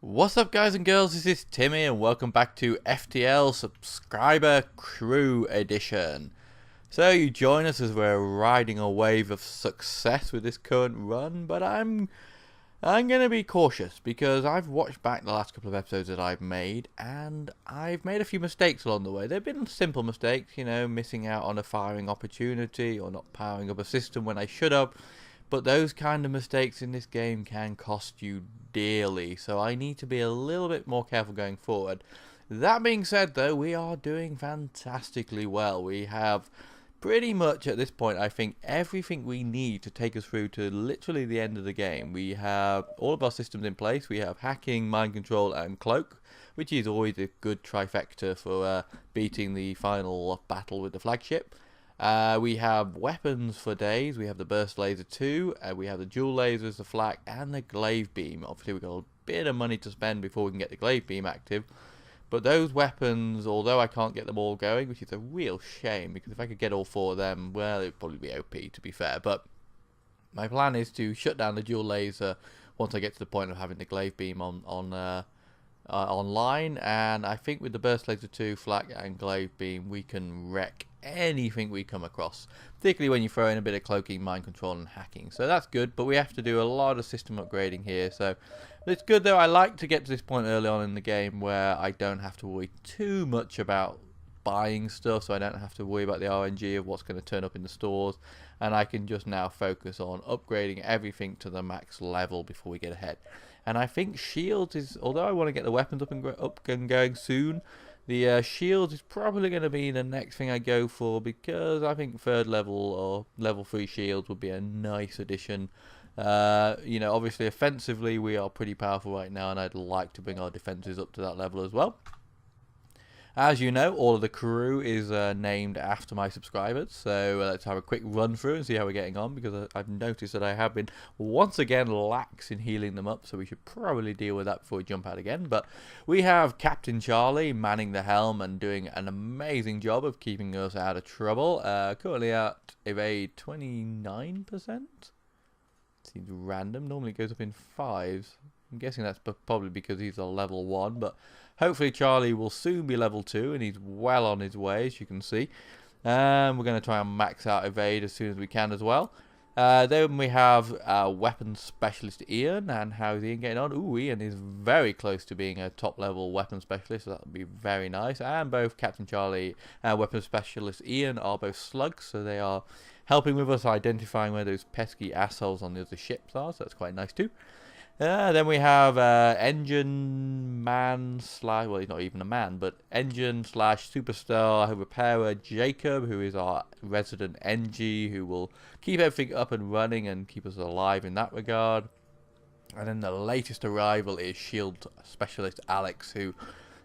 What's up, guys and girls, this is Timmy and welcome back to FTL Subscriber Crew Edition. So you join us as we're riding a wave of success with this current run, but I'm going to be cautious because I've watched back the last couple of episodes that I've made and I've made a few mistakes along the way. They've been simple mistakes, you know, missing out on a firing opportunity or not powering up a system when I should have. But those kind of mistakes in this game can cost you dearly, so I need to be a little bit more careful going forward. That being said, though, we are doing fantastically well. We have pretty much at this point, I think, everything we need to take us through to literally the end of the game. We have all of our systems in place. We have hacking, mind control, and cloak, which is always a good trifecta for beating the final battle with the flagship. We have weapons for days. We have the burst laser 2, we have the dual lasers, the flak, and the glaive beam. Obviously we've got a bit of money to spend before we can get the glaive beam active, but those weapons, although I can't get them all going, which is a real shame, because if I could get all four of them, well, it would probably be OP, to be fair. But my plan is to shut down the dual laser once I get to the point of having the glaive beam online, and I think with the burst laser 2, flak, and glaive beam, we can wreck anything we come across, particularly when you throw in a bit of cloaking, mind control, and hacking. So that's good, but we have to do a lot of system upgrading here. So it's good, though. I like to get to this point early on in the game where I don't have to worry too much about buying stuff, so I don't have to worry about the RNG of what's going to turn up in the stores, and I can just now focus on upgrading everything to the max level before we get ahead. And I think shields is, although I want to get the weapons up and going soon, the shields is probably going to be the next thing I go for, because I think third level or level 3 shields would be a nice addition. You know, obviously offensively we are pretty powerful right now, and I'd like to bring our defenses up to that level as well. As you know, all of the crew is named after my subscribers, so let's have a quick run through and see how we're getting on, because I've noticed that I have been once again lax in healing them up, so we should probably deal with that before we jump out again. But we have Captain Charlie manning the helm and doing an amazing job of keeping us out of trouble. Currently at evade 29%. Seems random, normally it goes up in 5s. I'm guessing that's probably because he's a level 1, but hopefully Charlie will soon be level 2, and he's well on his way, as you can see. We're going to try and max out evade as soon as we can as well. Then we have weapons specialist Ian, and how's Ian getting on? Ooh, Ian is very close to being a top level weapon specialist, so that would be very nice. And both Captain Charlie and weapons specialist Ian are both slugs, so they are helping with us identifying where those pesky assholes on the other ships are, so that's quite nice too. Then we have engine man slash, well, he's not even a man, but engine slash superstar repairer Jacob, who is our resident NG, who will keep everything up and running and keep us alive in that regard. And then the latest arrival is shield specialist Alex, who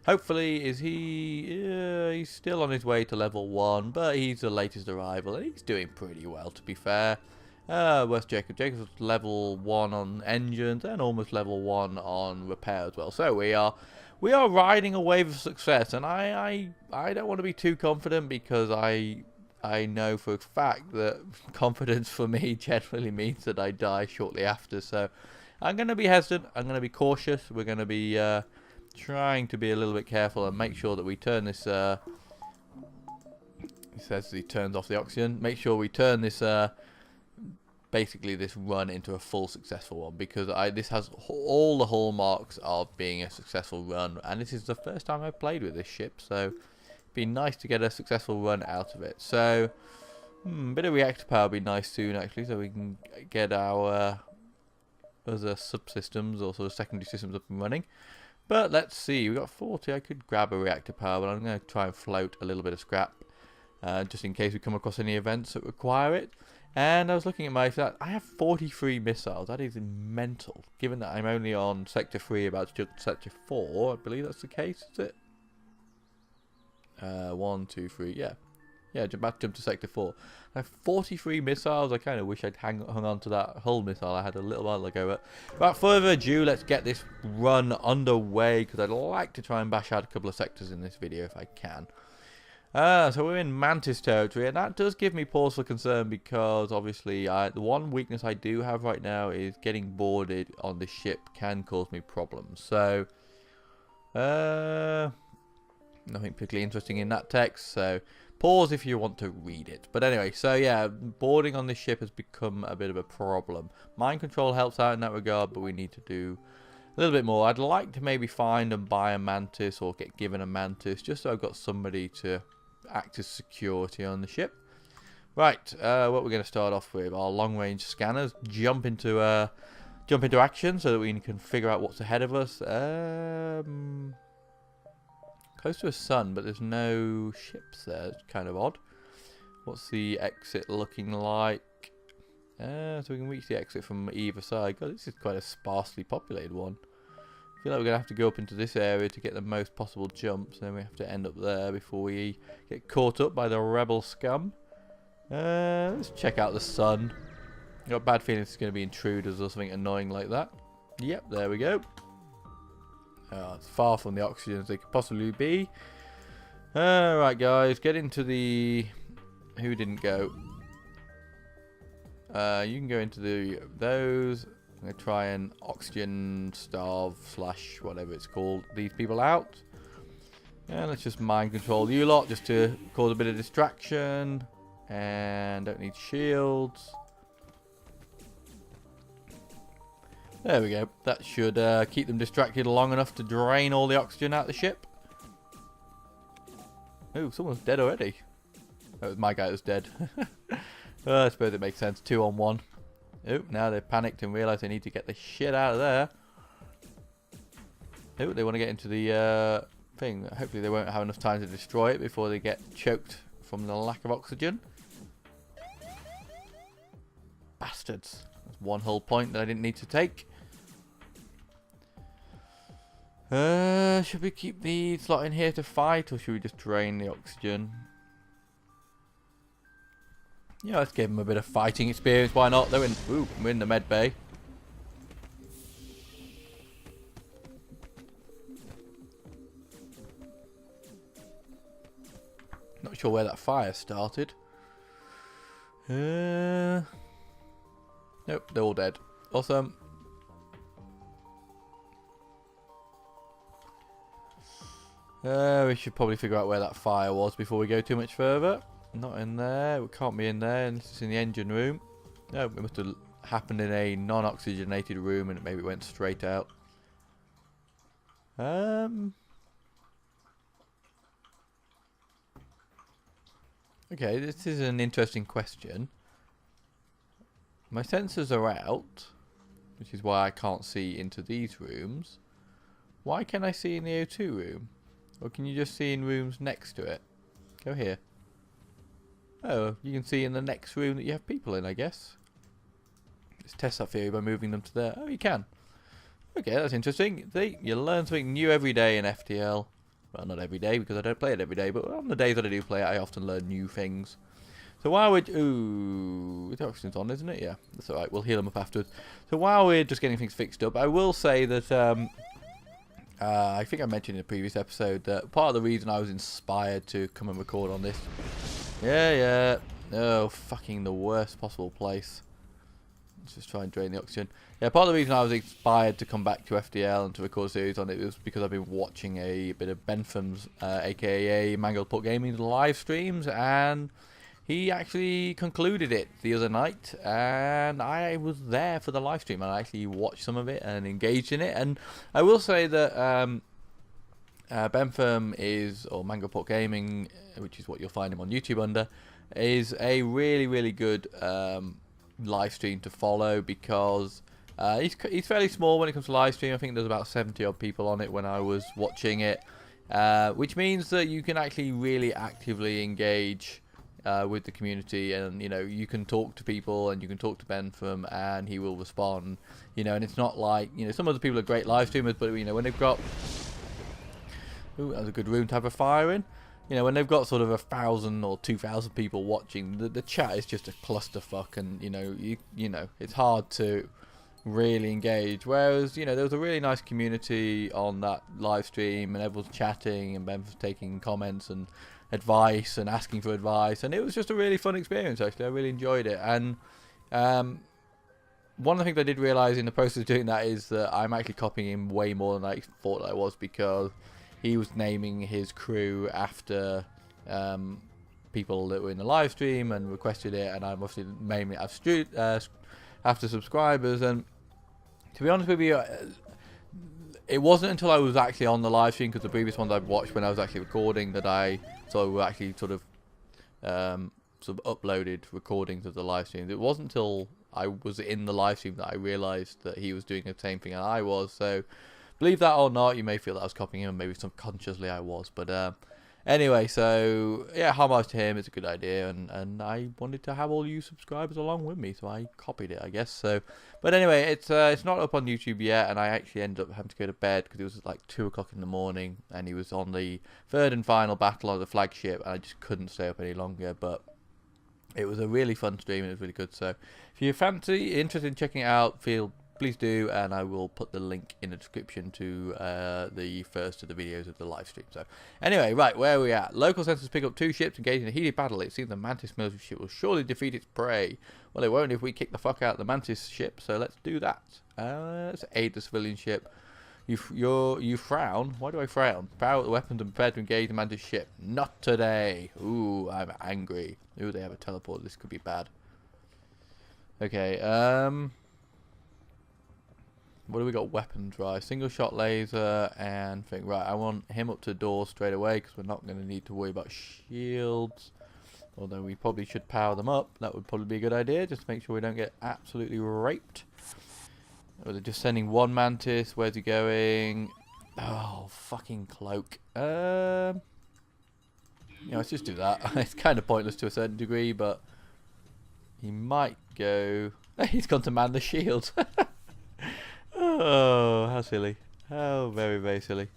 hopefully he's still on his way to level 1, but he's the latest arrival and he's doing pretty well, to be fair. Where's Jacob? Jacob's level 1 on engines and almost level 1 on repair as well. So we are riding a wave of success, and I don't want to be too confident, because I know for a fact that confidence for me generally means that I die shortly after. So I'm going to be hesitant. I'm going to be cautious. We're going to be trying to be a little bit careful and make sure that we turn this. He says he turns off the oxygen. Make sure we turn this. Basically this run into a full successful one, because this has all the hallmarks of being a successful run, and this is the first time I've played with this ship, so it'd be nice to get a successful run out of it. So a bit of reactor power would be nice soon, actually, so we can get our other subsystems or sort of secondary systems up and running. But let's see, we've got 40. I could grab a reactor power, but I'm going to try and float a little bit of scrap just in case we come across any events that require it. And I was looking at my stats. I have 43 missiles. That is mental, given that I'm only on Sector 3, about to jump to Sector 4. I believe that's the case, is it? 1, 2, 3, yeah. Yeah, about to jump to Sector 4. I have 43 missiles. I kind of wish I'd hung on to that hull missile I had a little while ago. But without further ado, let's get this run underway, because I'd like to try and bash out a couple of sectors in this video if I can. So we're in Mantis territory, and that does give me pause for concern because obviously the one weakness I do have right now is getting boarded on the ship can cause me problems. So, nothing particularly interesting in that text, so pause if you want to read it. But anyway, so yeah, boarding on this ship has become a bit of a problem. Mind control helps out in that regard, but we need to do a little bit more. I'd like to maybe find and buy a mantis or get given a mantis just so I've got somebody to act as security on the ship. Right, what we're going to start off with our long-range scanners. Jump into action so that we can figure out what's ahead of us. Close to a sun, but there's no ships there. It's kind of odd. What's the exit looking like? So we can reach the exit from either side. God, this is quite a sparsely populated one. I feel like we're going to have to go up into this area to get the most possible jumps. Then we have to end up there before we get caught up by the rebel scum. Let's check out the sun. I've got a bad feeling it's going to be intruders or something annoying like that. Yep, there we go. It's far from the oxygen as they could possibly be. Right, guys, get into the... Who didn't go? You can go into those. I'm going to try and oxygen starve / whatever it's called these people out. And let's just mind control you lot just to cause a bit of distraction. And don't need shields. There we go. That should keep them distracted long enough to drain all the oxygen out of the ship. Oh, someone's dead already. That was my guy that was dead. I suppose it makes sense. 2 on 1. Oh, now they've panicked and realised they need to get the shit out of there. Oh, they want to get into the thing. Hopefully they won't have enough time to destroy it before they get choked from the lack of oxygen. Bastards. That's one whole point that I didn't need to take. Should we keep the slot in here to fight, or should we just drain the oxygen? Yeah, let's give them a bit of fighting experience. Why not? They're in. Ooh, we're in the med bay. Not sure where that fire started. Nope, they're all dead. Awesome. We should probably figure out where that fire was before we go too much further. Not in there. We can't be in there. And it's in the engine room. No, it must have happened in a non-oxygenated room and maybe it went straight out. Okay, this is an interesting question. My sensors are out, which is why I can't see into these rooms. Why can I see in the O2 room? Or can you just see in rooms next to it? Go here. Oh, you can see in the next room that you have people in, I guess. Let's test that theory by moving them to there. Oh, you can. Okay, that's interesting. You learn something new every day in FTL. Well, not every day because I don't play it every day, but on the days that I do play it, I often learn new things. So while we're... Ooh, the oxygen's on, isn't it? Yeah, that's alright. We'll heal them up afterwards. So while we're just getting things fixed up, I will say that... I think I mentioned in a previous episode that part of the reason I was inspired to come and record on this... Yeah. Oh, fucking the worst possible place. Let's just try and drain the oxygen. Yeah, part of the reason I was inspired to come back to FTL and to record a series on it was because I've been watching a bit of Bentham's, aka Mangled Pork Gaming, live streams, and he actually concluded it the other night, and I was there for the live stream, and I actually watched some of it and engaged in it. And I will say that Bentham is, or Mangled Pork Gaming, which is what you'll find him on YouTube under, is a really, really good live stream to follow because he's fairly small when it comes to live stream. I think there's about 70 odd people on it when I was watching it, which means that you can actually really actively engage with the community, and you can talk to people and you can talk to Bentham and he will respond, and it's not like some other people are great live streamers, but when they've got that's a good room to have a fire in. When they've got sort of 1,000 or 2,000 people watching, the chat is just a clusterfuck, and it's hard to really engage. Whereas there was a really nice community on that live stream, and everyone's chatting, and Ben's taking comments, and advice and asking for advice, and it was just a really fun experience. Actually, I really enjoyed it. And one of the things I did realise in the process of doing that is that I'm actually copying him way more than I thought I was, because he was naming his crew after people that were in the live stream and requested it, and I'm obviously naming it after subscribers. And to be honest with you, it wasn't until I was actually on the live stream, because the previous ones I've watched when I was actually recording, that I actually sort of uploaded recordings of the live streams. It wasn't until I was in the live stream that I realised that he was doing the same thing as I was. So believe that or not, you may feel that I was copying him, and maybe subconsciously I was. But anyway, so yeah, homage to him. It's a good idea, and I wanted to have all you subscribers along with me, so I copied it, I guess. So, but anyway, it's not up on YouTube yet, and I actually ended up having to go to bed because it was like 2 o'clock in the morning, and he was on the third and final battle of the flagship, and I just couldn't stay up any longer. But it was a really fun stream, and it was really good. So if you're interested in checking it out, please do, and I will put the link in the description to the first of the videos of the live stream. So anyway, right, where are we at? Local sensors pick up 2 ships engaged in a heated battle. It seems the Mantis military ship will surely defeat its prey. Well, it won't if we kick the fuck out of the Mantis ship, so let's do that. Let's aid the civilian ship. You frown? Why do I frown? Power up the weapons and prepare to engage the Mantis ship. Not today. Ooh, I'm angry. Ooh, they have a teleport. This could be bad. Okay, what do we got? Weapon drive, single shot laser, and thing. Right, I want him up to the door straight away, because we're not going to need to worry about shields. Although we probably should power them up. That would probably be a good idea, just to make sure we don't get absolutely raped. Oh, they're just sending one Mantis. Where's he going? Oh, fucking cloak. Yeah, let's just do that. It's kind of pointless to a certain degree, but he might go. He's gone to man the shield. Oh, how silly. How very, very silly.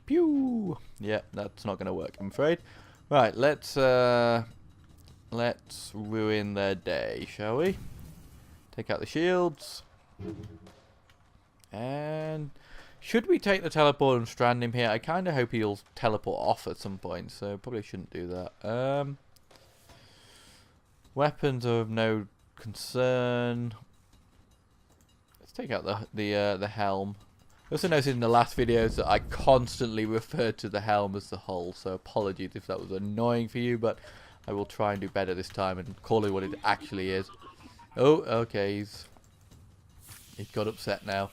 Pew! Yeah, that's not going to work, I'm afraid. Right, let's ruin their day, shall we? Take out the shields. And should we take the teleport and strand him here? I kind of hope he'll teleport off at some point, so probably shouldn't do that. Weapons are of no concern. Take out the helm. I also noticed in the last videos that I constantly referred to the helm as the hull, so apologies if that was annoying for you, but I will try and do better this time and call it what it actually is. Oh, okay, he's got upset now.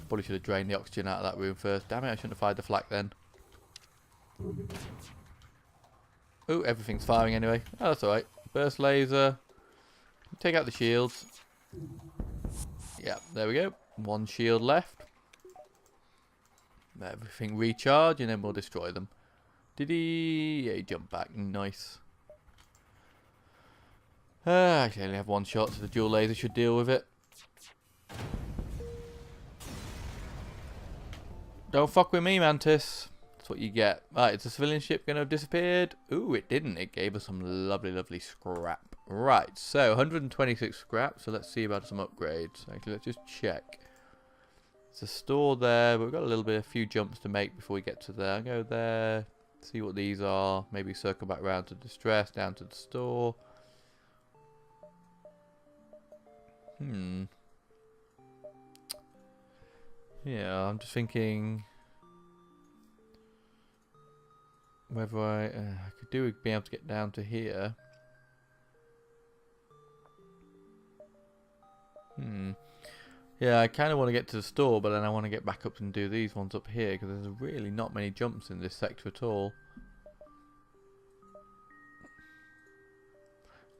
Probably should have drained the oxygen out of that room first. Damn it, I shouldn't have fired the flak then. Oh, everything's firing anyway. Oh, that's alright. Burst laser. Take out the shields. Yeah, there we go. 1 shield left. Everything recharge, and then we'll destroy them. Did he? Yeah, he jumped back. Nice. Actually, I only have 1 shot, so the dual laser should deal with it. Don't fuck with me, Mantis. That's what you get. Right, is the civilian ship going to have disappeared? Ooh, it didn't. It gave us some lovely, lovely scrap. Right, so 126 scrap, so let's see about some upgrades. Actually, let's just check. There's a store there, but we've got a few jumps to make before we get to there. I'll go there, see what these are, maybe circle back round to distress, down to the store. Yeah, I'm just thinking whether I could be able to get down to here. Yeah, I kind of want to get to the store, but then I want to get back up and do these ones up here, because there's really not many jumps in this sector at all.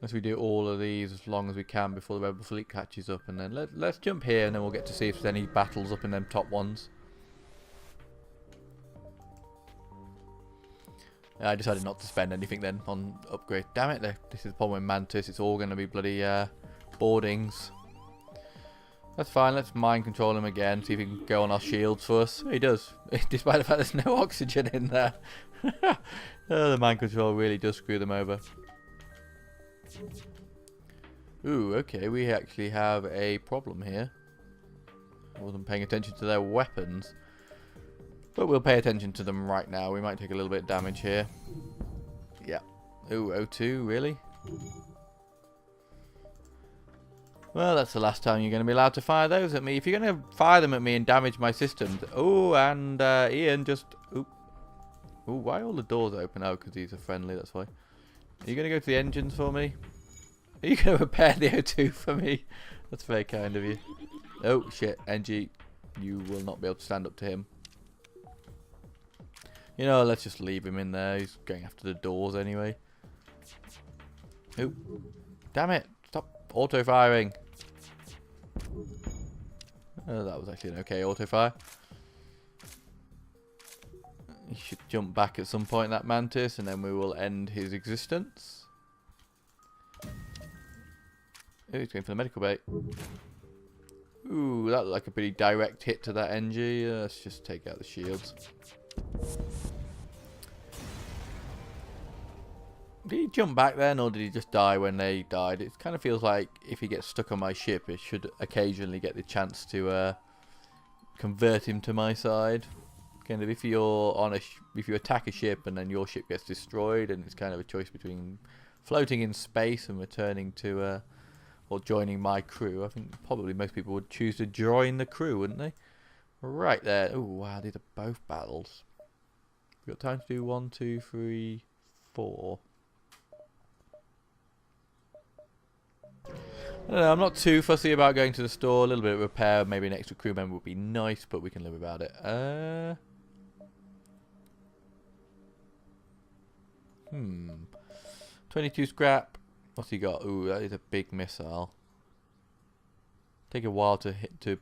Unless we do all of these as long as we can before the rebel fleet catches up, and then let's jump here, and then we'll get to see if there's any battles up in them top ones. I decided not to spend anything then on upgrade. Damn it, this is the problem with Mantis. It's all going to be bloody boardings. That's fine, let's mind control him again, see if he can go on our shields for us. He does, despite the fact there's no oxygen in there. Oh, the mind control really does screw them over. Ooh, okay, we actually have a problem here. I wasn't paying attention to their weapons. But we'll pay attention to them right now. We might take a little bit of damage here. Yeah. Ooh, O2, really? Well, that's the last time you're going to be allowed to fire those at me. If you're going to fire them at me and damage my systems... Oh, and Ian just... Ooh. Ooh, why are all the doors open? Oh, because he's a friendly, that's why. Are you going to go to the engines for me? Are you going to repair the O2 for me? That's very kind of you. Oh, shit. NG, you will not be able to stand up to him. You know, let's just leave him in there. He's going after the doors anyway. Oh, damn it. Stop auto-firing. Oh, that was actually an okay auto-fire. He should jump back at some point, that mantis, and then we will end his existence. Oh, he's going for the medical bay. Ooh, that looked like a pretty direct hit to that NG. Let's just take out the shields. Did he jump back then, or did he just die when they died? It kind of feels like if he gets stuck on my ship, it should occasionally get the chance to convert him to my side. Kind of if you're on if you attack a ship and then your ship gets destroyed, and it's kind of a choice between floating in space and returning to or joining my crew. I think probably most people would choose to join the crew, wouldn't they? Right there. Oh wow, these are both battles. We've got time to do 1, 2, 3, 4. I don't know, I'm not too fussy about going to the store. A little bit of repair, maybe an extra crew member would be nice, but we can live without it. 22 scrap. What's he got? Ooh, that is a big missile. Take a while to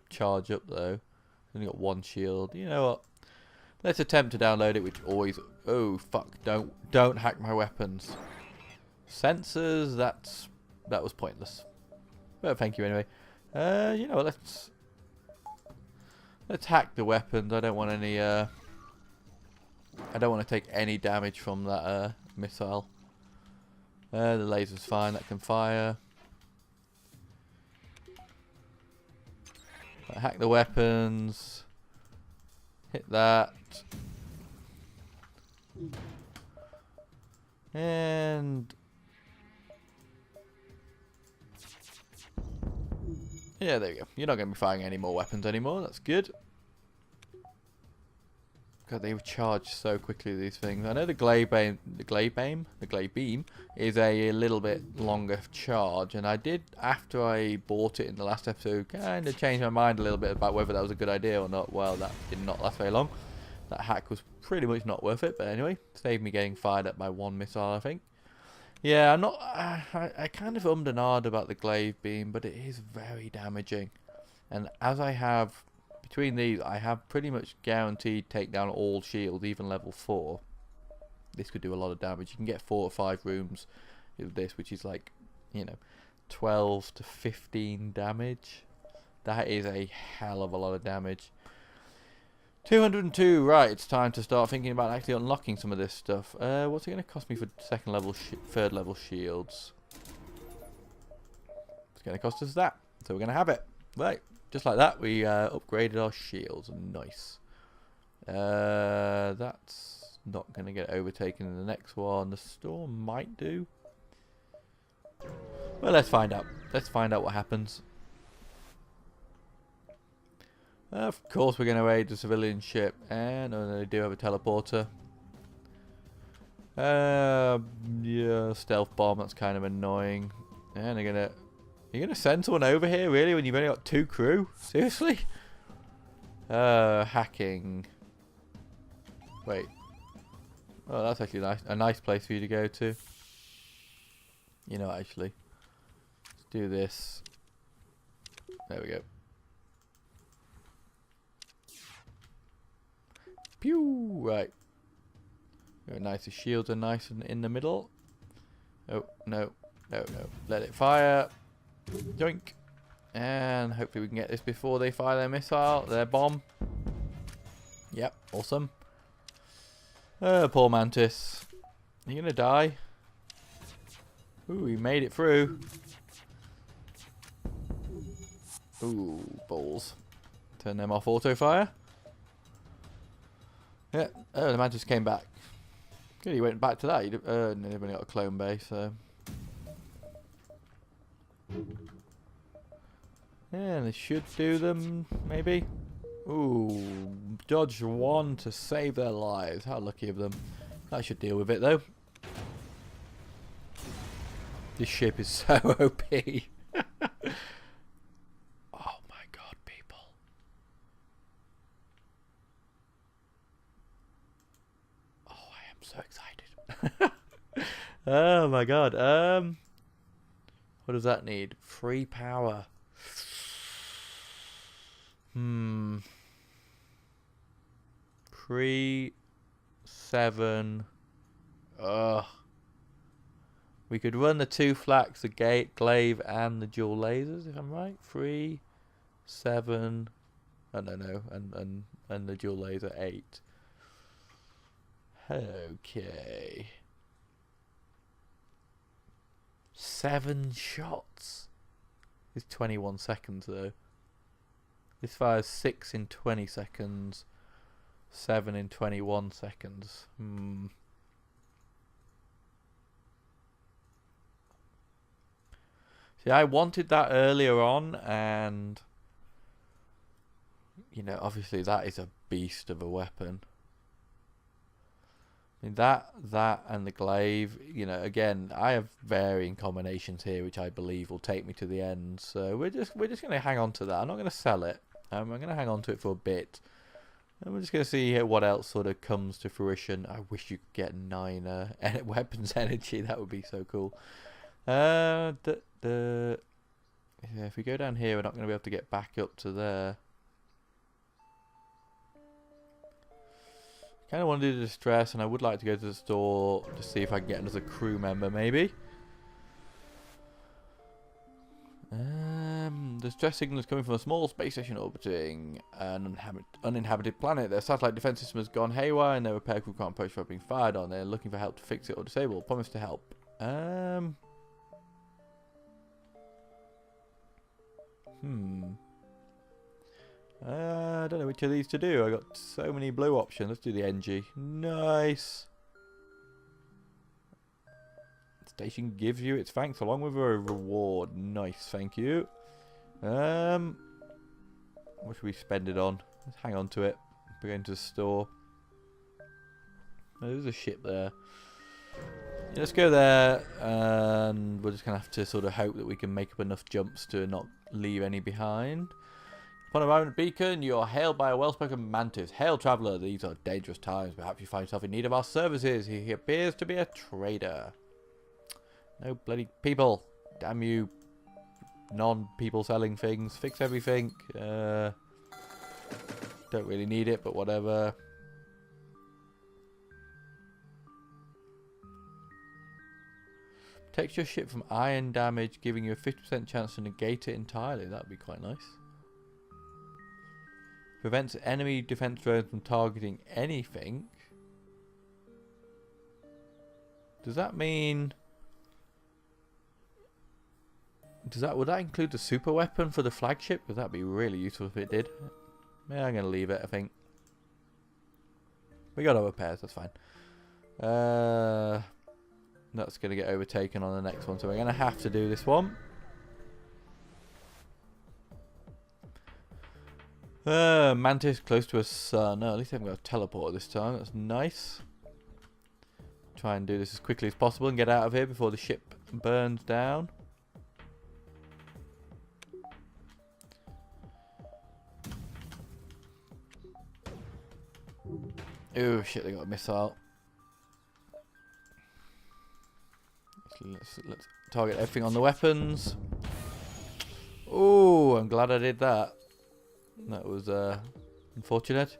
charge up though. Only got 1 shield. You know what? Let's attempt to download it, which always... Oh, fuck. Don't hack my weapons. Sensors, that was pointless. But thank you anyway. You know what, let's hack the weapons. I don't want any I don't want to take any damage from that missile. The laser's fine, that can fire. Hack the weapons. Hit that. And yeah, there you go. You're not going to be firing any more weapons anymore. That's good. God, they charge so quickly, these things. I know the glade beam is a little bit longer charge, and I did, after I bought it in the last episode, kind of change my mind a little bit about whether that was a good idea or not. Well, that did not last very long. That hack was pretty much not worth it, but anyway, saved me getting fired at by 1 missile, I think. Yeah, I'm not. I kind of ummed and ahed about the glaive beam, but it is very damaging. And as I have, between these, I have pretty much guaranteed take down all shields, even level 4. This could do a lot of damage. You can get 4 or 5 rooms with this, which is like, you know, 12 to 15 damage. That is a hell of a lot of damage. 202, right, it's time to start thinking about actually unlocking some of this stuff. What's it going to cost me for second level, third level shields? It's going to cost us that, so we're going to have it. Right, just like that, we upgraded our shields. Nice. That's not going to get overtaken in the next one. The store might do. Well, let's find out. Let's find out what happens. Of course we're going to raid the civilian ship, and they do have a teleporter. Yeah, stealth bomb, that's kind of annoying. And you're gonna send someone over here, really, when you've only got 2 crew? Seriously? Hacking. Wait. Oh, that's actually a nice place for you to go to. You know, actually. Let's do this. There we go. Pew! Right. Very nice. The shields are nice and in the middle. Oh, no. No, no. Let it fire. Yoink. And hopefully we can get this before they fire their missile, their bomb. Yep, awesome. Poor mantis. Are you gonna die? Ooh, he made it through. Ooh, balls. Turn them off auto fire. Yeah. Oh, the man just came back. Good, he went back to that. They've only got a clone base, so. Yeah, they should do them, maybe. Ooh, dodge one to save their lives. How lucky of them. That should deal with it, though. This ship is so OP. Oh my god, people. Oh, I am so excited. Oh my god. What does that need? Free power. 3, 7. Ugh. We could run the 2 Flaks, the glaive, and the dual lasers, if I'm right. 3, 7. I don't know, and the dual laser 8. Okay. 7 shots. It's 21 seconds though. This fires 6 in 20 seconds. 7 in 21 seconds. See, I wanted that earlier on, and you know, obviously that is a beast of a weapon. I mean, that and the glaive, you know, again, I have varying combinations here, which I believe will take me to the end. So we're just going to hang on to that. I'm not going to sell it. I'm going to hang on to it for a bit, and we're just going to see what else sort of comes to fruition. I wish you could get 9 weapons energy. That would be so cool. Yeah, if we go down here, we're not going to be able to get back up to there. Kind of want to do the distress, and I would like to go to the store to see if I can get another crew member, maybe. The stress signal is coming from a small space station orbiting an uninhabited planet. Their satellite defense system has gone haywire, and their repair crew can't approach without being fired on. They're looking for help to fix it or disable. Promise to help. I don't know which of these to do. I got so many blue options. Let's do the NG. Nice. Station gives you its thanks along with a reward. Nice, thank you. What should we spend it on? Let's hang on to it. We're going to the store. Oh, there's a ship there. Yeah, let's go there, and we're just gonna have to sort of hope that we can make up enough jumps to not leave any behind. Upon arriving at Beacon, you are hailed by a well-spoken mantis. Hail, traveller, these are dangerous times. Perhaps you find yourself in need of our services. He appears to be a trader. No bloody people. Damn you, non-people selling things. Fix everything. Don't really need it, but whatever. Protects your ship from iron damage, giving you a 50% chance to negate it entirely. That would be quite nice. Prevents enemy defense drones from targeting anything. Does that mean... would that include the super weapon for the flagship? Because that'd be really useful if it did. Yeah, I'm going to leave it, I think. We got our repairs, that's fine. That's going to get overtaken on the next one, so we're going to have to do this one. Mantis close to a sun. Oh, at least I haven't got a teleporter this time. That's nice. Try and do this as quickly as possible and get out of here before the ship burns down. Oh shit, they got a missile. Let's target everything on the weapons. Oh, I'm glad I did that. That was unfortunate.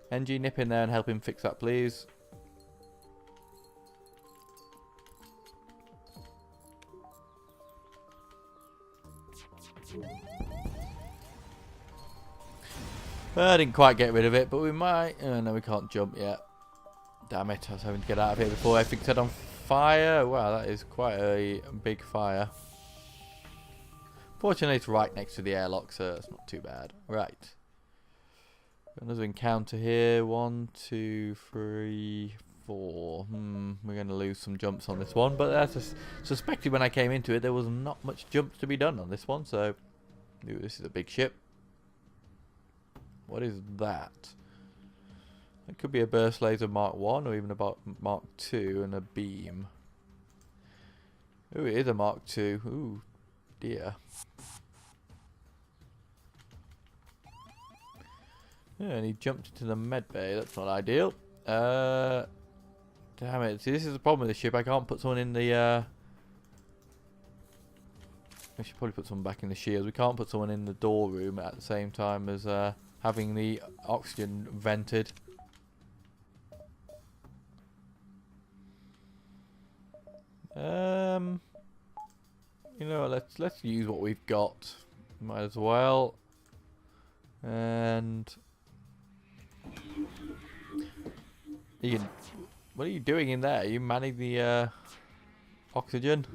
NG, nip in there and help him fix that, please. I didn't quite get rid of it, but we might. Oh, no, we can't jump yet. Damn it, I was hoping to get out of here before everything set on fire. Wow, that is quite a big fire. Fortunately, it's right next to the airlock, so it's not too bad. Right. Another encounter here. 1, 2, 3, 4. We're going to lose some jumps on this one, but that's just suspected when I came into it there was not much jumps to be done on this one. So, ooh, this is a big ship. What is that? It could be a burst laser Mark 1 or even a Mark 2 and a beam. Ooh, it is a Mark 2. Ooh, dear. Yeah, and he jumped into the med bay. That's not ideal. Damn it. See, this is the problem with the ship. I can't put someone in the... I should probably put someone back in the shields. We can't put someone in the door room at the same time as having the oxygen vented. You know, let's use what we've got. Might as well. And what are you doing in there? Are you manning the oxygen?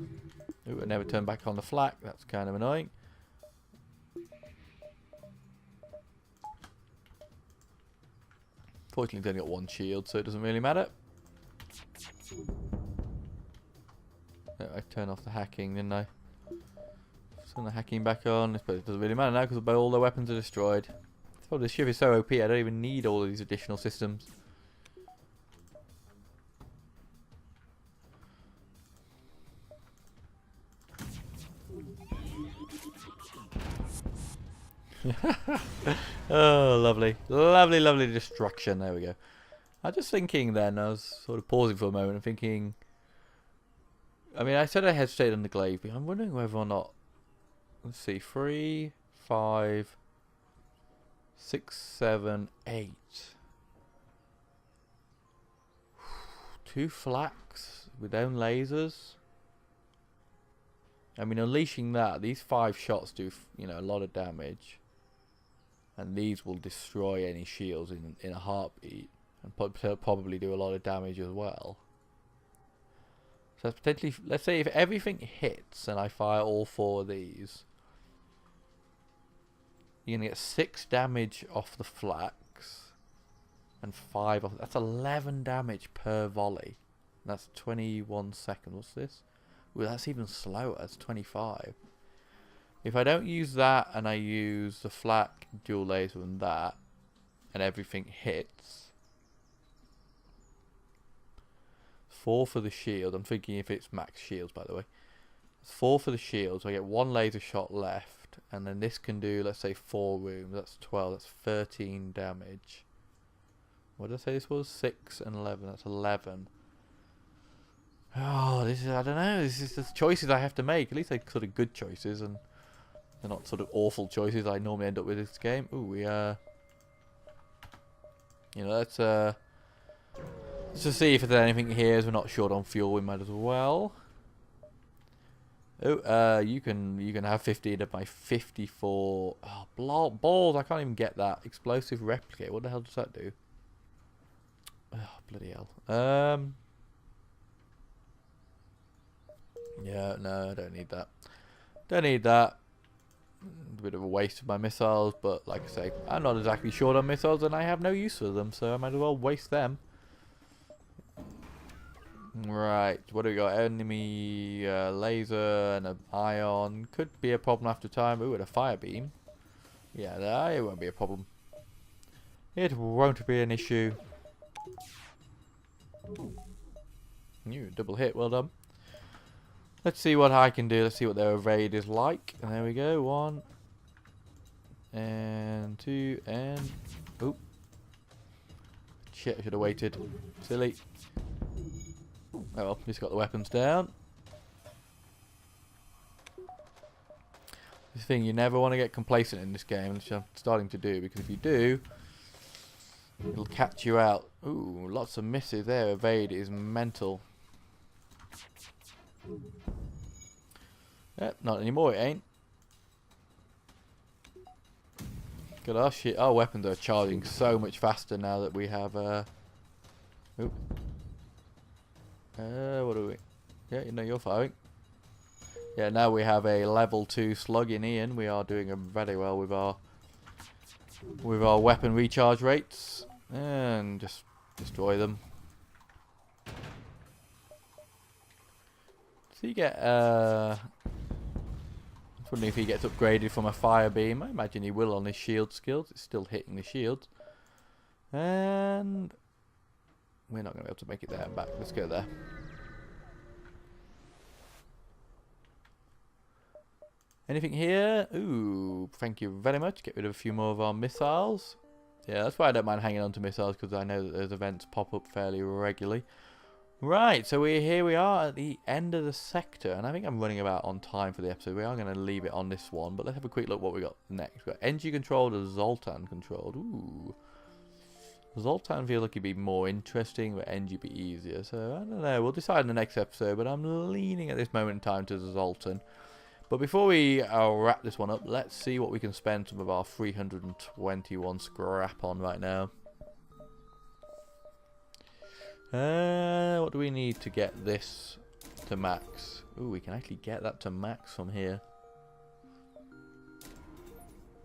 Ooh, I never turned back on the flak. That's kind of annoying. Fortunately, it's only got one shield, so it doesn't really matter. I turned off the hacking, didn't I? Turn the hacking back on. But it doesn't really matter now because all the weapons are destroyed. Oh, this ship is so OP, I don't even need all of these additional systems. Oh, lovely. Lovely, lovely destruction. There we go. I was just thinking then, I was sort of pausing for a moment and thinking... I mean, I said I hesitated on the glaive, but I'm wondering whether or not... Let's see, 3, 5, 6, 7, 8. 2 flaks with own lasers. I mean, unleashing that, these 5 shots do, you know, a lot of damage. And these will destroy any shields in a heartbeat. And probably do a lot of damage as well. So that's potentially, let's say if everything hits and I fire all 4 of these, you're going to get 6 damage off the flaks. And 5 off, that's 11 damage per volley. And that's 21 seconds. What's this? Ooh, that's even slower. That's 25. If I don't use that and I use the flak, dual laser and that, and everything hits, 4 for the shield. I'm thinking if it's max shields, by the way. It's 4 for the shield, so I get 1 laser shot left, and then this can do, let's say, 4 rooms. That's 12. That's 13 damage. What did I say this was? 6 and 11. That's 11. Oh, this is, I don't know. This is the choices I have to make. At least they're sort of good choices, and they're not sort of awful choices I normally end up with this game. Ooh, we you know, let's just see if there's anything here. As we're not short on fuel, we might as well. Oh, you can have 15 of my 54. Oh, balls! I can't even get that explosive replicate. What the hell does that do? Oh, bloody hell. Yeah, no, I don't need that. Don't need that. A bit of a waste of my missiles, but like I say, I'm not exactly short on missiles and I have no use for them, so I might as well waste them. Right, what do we got? Enemy laser and an ion. Could be a problem after time. Ooh, and a fire beam. Yeah, it won't be a problem. It won't be an issue. Ooh, double hit, well done. Let's see what I can do. Let's see what their evade is like. And there we go. 1 and 2 and... Oop. Shit, I should have waited. Silly. Oh well, just got the weapons down. This thing, you never want to get complacent in this game, which I'm starting to do, because if you do, it'll catch you out. Ooh, lots of misses there. Evade is mental. Yep, not anymore, it ain't. Good, our shit. Our weapons are charging so much faster now that we have oop. What do we? Yeah, you know you're firing. Yeah, now we have a level 2 slug in Ian. We are doing very well with our with our weapon recharge rates and just destroy them. So you get I'm wondering if he gets upgraded from a fire beam. I imagine he will on his shield skills. It's still hitting the shield. And we're not going to be able to make it there and back. Let's go there. Anything here? Ooh, thank you very much. Get rid of a few more of our missiles. Yeah, that's why I don't mind hanging on to missiles, because I know that those events pop up fairly regularly. Right, so here we are at the end of the sector, and I think I'm running about on time for the episode. We are going to leave it on this one, but let's have a quick look what we got next. We've got NG controlled or Zoltan controlled. Ooh. Zoltan feels like it'd be more interesting, but NG be easier. So, I don't know. We'll decide in the next episode, but I'm leaning at this moment in time to the Zoltan. But before we wrap this one up, let's see what we can spend some of our 321 scrap on right now. What do we need to get this to max? Ooh, we can actually get that to max from here.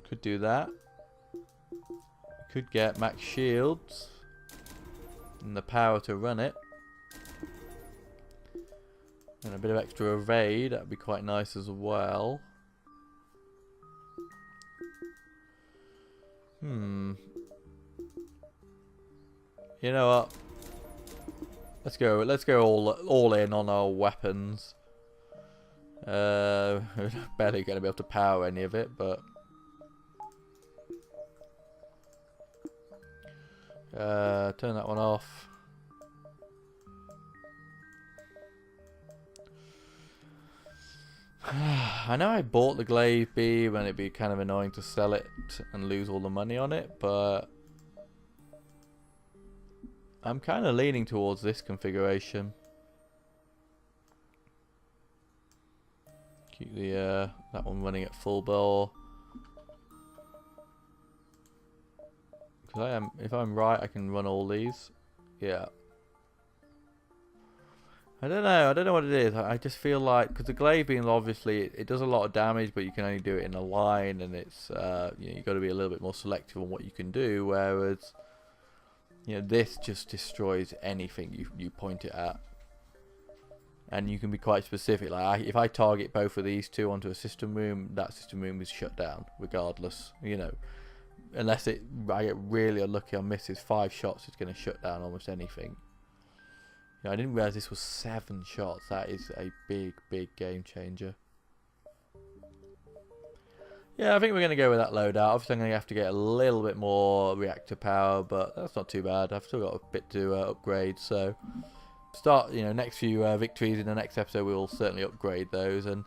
Could do that. Could get max shields and the power to run it. And a bit of extra evade, that'd be quite nice as well. You know what? Let's go all in on our weapons. We're barely gonna be able to power any of it, but turn that one off. I know I bought the glaive beam and it'd be kind of annoying to sell it and lose all the money on it, but I'm kind of leaning towards this configuration. Keep the that one running at full bore. Because if I'm right, I can run all these. Yeah. I don't know what it is. I just feel like, because the glaive beam, obviously it does a lot of damage, but you can only do it in a line, and it's you've got to be a little bit more selective on what you can do. Whereas, this just destroys anything you point it at, and you can be quite specific. Like if I target both of these two onto a system room, that system room is shut down regardless. Unless I get really unlucky on misses 5 shots, it's going to shut down almost anything. I didn't realise this was 7 shots. That is a big game changer. Yeah, I think we're going to go with that loadout. Obviously, I'm going to have to get a little bit more reactor power, but that's not too bad. I've still got a bit to upgrade. So, next few victories in the next episode, we will certainly upgrade those and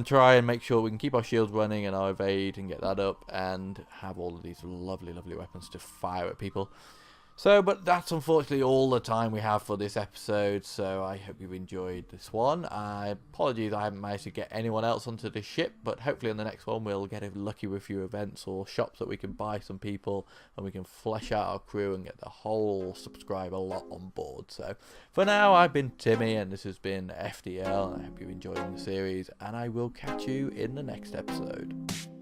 try and make sure we can keep our shields running and our evade and get that up and have all of these lovely weapons to fire at people. So, but that's unfortunately all the time we have for this episode, so I hope you've enjoyed this one. Apologies I haven't managed to get anyone else onto the ship, but hopefully on the next one we'll get lucky with a few events or shops that we can buy some people, and we can flesh out our crew and get the whole subscriber lot on board. So, for now, I've been Timmy, and this has been FTL, and I hope you're enjoying the series, and I will catch you in the next episode.